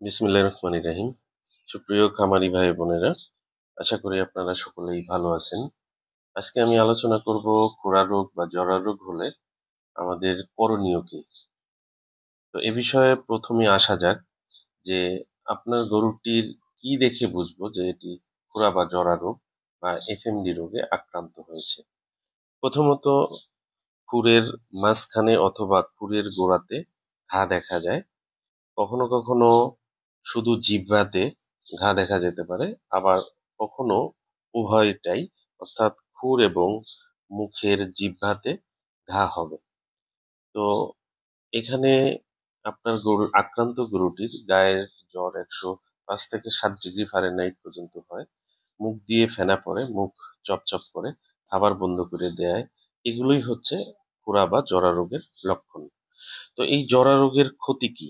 বিসমিল্লাহির রহমানির রহিম। সুপ্রিয় খামারি ভাই বোনেরা, আশা করি আপনারা সকলেই ভালো আছেন। আজকে আমি আলোচনা করব খুরা রোগ বা জরা রোগ হলে আমাদের করণীয় কি। তো এ বিষয়ে প্রথমে আসা যাক যে আপনার গরুটির কি দেখে বুঝবো যে এটি খুরা বা জরা রোগ বা এফএমডি রোগে আক্রান্ত হয়েছে। প্রথমত, খুরের মাঝখানে অথবা খুরের গোড়াতে ঘা দেখা যায়। কখনো কখনো শুধু জিহ্বাতে ঘা দেখা যেতে পারে, আবার কখনো উভয়টাই, অর্থাৎ খুর এবং মুখের জিহ্বাতে ঘা হবে। তো এখানে আপনার আক্রান্ত গরুটির গায়ের জ্বর 105 থেকে 7 ডিগ্রি ফারেনহাইট পর্যন্ত হয়, মুখ দিয়ে ফেনা পড়ে, মুখ চপচপ করে, খাবার বন্ধ করে দেয়। এগুলোই হচ্ছে খুরা বা জরা রোগের লক্ষণ। তো এই জরা রোগের ক্ষতি কি?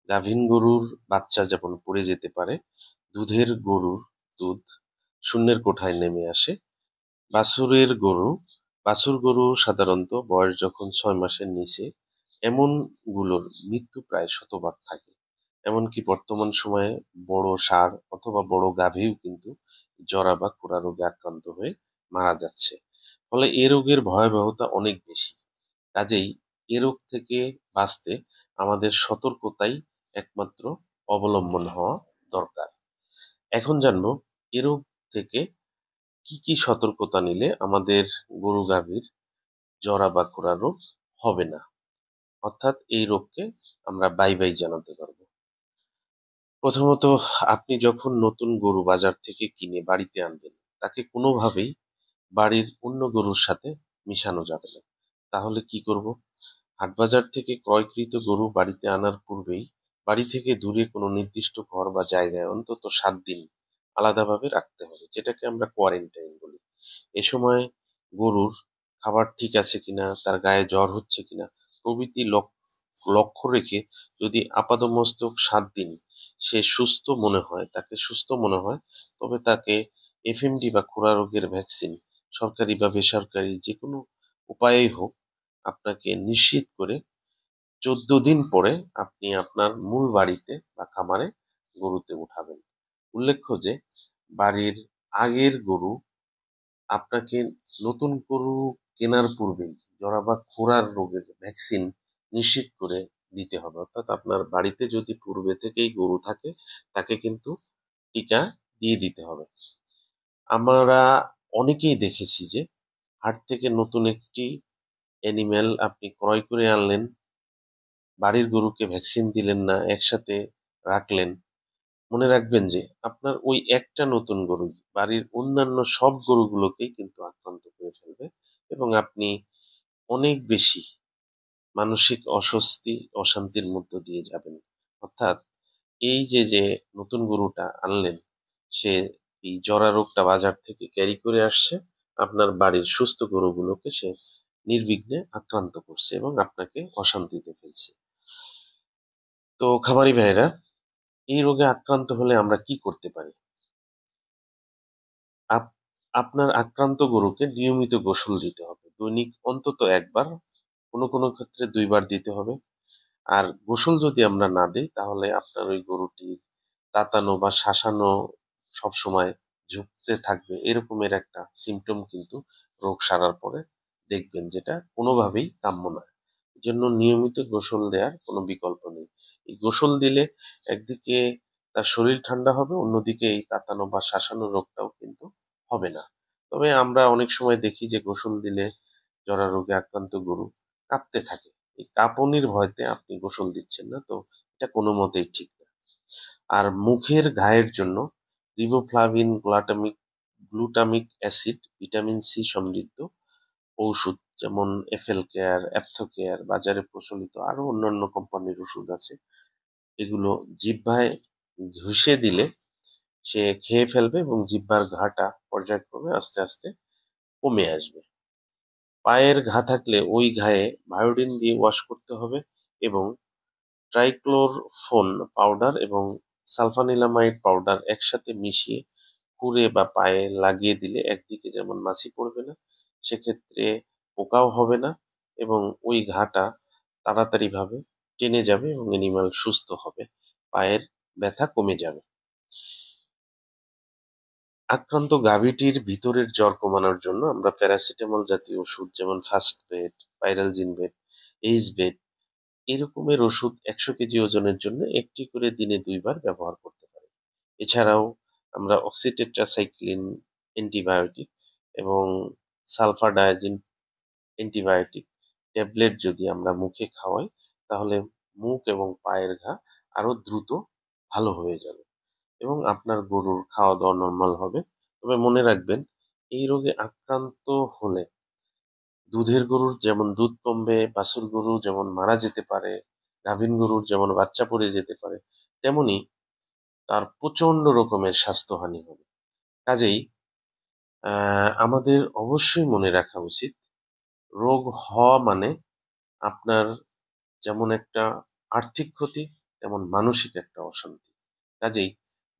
গাভীন গরুর বাচ্চা যেমন পড়ে যেতে পারে, দুধের গরুর দুধ শূন্যের কোঠায় নেমে আসে। বাছুরের গরু বাছুর গরু সাধারণত বয়স যখন 6 মাসের নিচে, এমন গুলোর মৃত্যু প্রায় শতভাগ থাকে। এমনকি বর্তমান সময়ে বড় ষাঁড় অথবা বড় গাভীও কিন্তু জরা বা খুরা রোগে আক্রান্ত হয়ে মারা যাচ্ছে। ফলে এ রোগের ভয়াবহতা অনেক বেশি। কাজেই এ রোগ থেকে বাঁচতে আমাদের সতর্কতাই একমাত্র অবলম্বন হওয়া দরকার। এখন জানবো এ রোগ থেকে কি কি সতর্কতা নিলে আমাদের গরু গাভীর জরা বা খুরা রোগ হবে না, অর্থাৎ এই রোগকে আমরা বাই বাই জানাতে পারবো। প্রথমত, আপনি যখন নতুন গরু বাজার থেকে কিনে বাড়িতে আনবেন, তাকে কোনোভাবেই বাড়ির অন্য গরুর সাথে মিশানো যাবে না। তাহলে কি করব? হাটবাজার থেকে ক্রয়কৃত গরু বাড়িতে আনার পূর্বেই বাড়ি থেকে দূরে কোনো নির্দিষ্ট ঘর বা জায়গায় অন্তত 7 দিন আলাদাভাবে রাখতে হবে, যেটাকে আমরা কোয়ারেন্টাইন বলি। এ সময় গরুর খাবার ঠিক আছে কিনা, তার গায়ে জ্বর হচ্ছে কিনা প্রভৃতি লক্ষ্য রেখে যদি আপাদমস্তক 7 দিন সে সুস্থ মনে হয়, তাকে সুস্থ মনে হয়, তবে তাকে এফএমডি বা খুরা রোগের ভ্যাকসিন সরকারি বা বেসরকারি যে কোনো উপায়েই হোক আপনাকে নিশ্চিত করে 14 দিন পরে আপনি আপনার মূল বাড়িতে বা খামারে গরুতে উঠাবেন। উল্লেখ্য যে বাড়ির আগের গরু আপনাকে নতুন গরু কেনার পূর্বেই জরা বা খুরার রোগের ভ্যাকসিন নিশ্চিত করে দিতে হবে। অর্থাৎ আপনার বাড়িতে যদি পূর্বে থেকেই গরু থাকে, তাকে কিন্তু টিকা দিয়ে দিতে হবে। আমরা অনেকেই দেখেছি যে হাট থেকে নতুন একটি অ্যানিম্যাল আপনি ক্রয় করে আনলেন, বাড়ির গরুকে ভ্যাকসিন দিলেন না, একসাথে রাখলেন। মনে রাখবেন যে আপনার ওই একটা নতুন গরু বাড়ির অন্যান্য সব গরুগুলোকেই কিন্তু আক্রান্ত করে ফেলবে, এবং আপনি অনেক বেশি মানসিক অস্বস্তি অশান্তির মধ্য দিয়ে যাবেন। অর্থাৎ এই যে যে নতুন গরুটা আনলেন, সে এই জরা রোগটা বাজার থেকে ক্যারি করে আসছে, আপনার বাড়ির সুস্থ গরুগুলোকে সে নির্বিঘ্নে আক্রান্ত করছে এবং আপনাকে অশান্তিতে ফেলছে। তো খামারি ভাইরা, এই রোগে আক্রান্ত হলে আমরা কি করতে পারি? আপ- আপনার আক্রান্ত গরুকে নিয়মিত গোসল দিতে হবে, দৈনিক অন্তত একবার, কোনো কোনো ক্ষেত্রে 2 বার দিতে হবে। আর গোসল যদি আমরা না দিই, তাহলে আপনার ওই গরুটি তাতানো বা শাসানো সবসময় ঝুঁকতে থাকবে, এরকমের একটা সিমটম কিন্তু রোগ সারার পরে দেখবেন, যেটা কোনোভাবেই কাম্য নয়। এই জন্য নিয়মিত গোসল দেওয়ার কোনো বিকল্প নেই। এই গোসল দিলে একদিকে তার শরীর ঠান্ডা হবে, অন্যদিকে এই তাতানো বা শাসানো রোগটাও কিন্তু হবে না। তবে আমরা অনেক সময় দেখি যে গোসল দিলে জরা রোগে আক্রান্ত গরু কাঁপতে থাকে। এই কাঁপুনির ভয়তে আপনি গোসল দিচ্ছেন না, তো এটা কোনো মতেই ঠিক না। আর মুখের ঘায়ের জন্য riboflavin, glutamic acid, vitamin C সমৃদ্ধ ঔষধ, যেমন এফএল কেয়ার, অ্যাপথো কেয়ার, বাজারে প্রচলিত আরো অন্যান্য কোম্পানির ওষুধ আছে, এগুলো জিহ্বায় ঘষে দিলে সে খেয়ে ফেলবে এবং জিহ্বার ঘাটা পর্যায়ক্রমে আস্তে আস্তে কমে আসবে। পায়ের ঘা থাকলে ওই ঘায়ে ভায়োডিন দিয়ে ওয়াশ করতে হবে, এবং ট্রাইক্লোরফোন পাউডার এবং সালফানিলামাইড পাউডার একসাথে মিশিয়ে খুরে বা পায়ে লাগিয়ে দিলে একদিকে যেমন মাছি পড়বে না, সেক্ষেত্রে পোকাও হবে না, এবং ওই ঘাটা তাড়াতাড়ি ভাবে টেনে যাবে এবং এনিম্যাল সুস্থ হবে। পায়ের ব্যথা কমে যাবে। আক্রান্ত গাভীটির ভিতরের জ্বর কমানোর জন্য আমরা প্যারাসিটামল জাতীয় ওষুধ যেমন ফার্স্ট বেড, পাইরালজিন বেড, এইচ বেড এরকমের ওষুধ 100 কেজি ওজনের জন্য একটি করে দিনে 2 বার ব্যবহার করতে পারি। এছাড়াও আমরা অক্সিটেট্রাসাইক্লিন অ্যান্টিবায়োটিক এবং সালফাডায়াজিন অ্যান্টিবায়োটিক ট্যাবলেট যদি আমরা মুখে খাওয়াই, তাহলে মুখ এবং পায়ের ঘা আরো দ্রুত ভালো হয়ে যাবে এবং আপনার গরুর খাওয়া দাওয়া নর্মাল হবে। তবে মনে রাখবেন, এই রোগে আক্রান্ত হলে দুধের গরুর যেমন দুধ কমবে, বাছুর গরু যেমন মারা যেতে পারে, গাভীন গরুর যেমন বাচ্চা পড়ে যেতে পারে, তেমনি তার প্রচন্ড রকমের স্বাস্থ্যহানি হবে। কাজেই আমাদের অবশ্যই মনে রাখা উচিত, রোগ হওয়া মানে আপনার যেমন একটা আর্থিক ক্ষতি, তেমন মানসিক একটা অশান্তি। কাজেই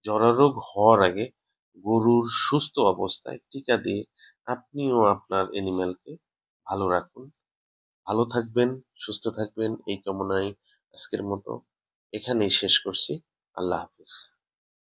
জরারোগ হওয়ার আগে গরুর সুস্থ অবস্থায় টিকা দিয়ে আপনিও আপনার এনিম্যালকে ভালো রাখুন। ভালো থাকবেন, সুস্থ থাকবেন এই কামনায় আজকের মতো এখানেই শেষ করছি। আল্লাহ হাফিজ।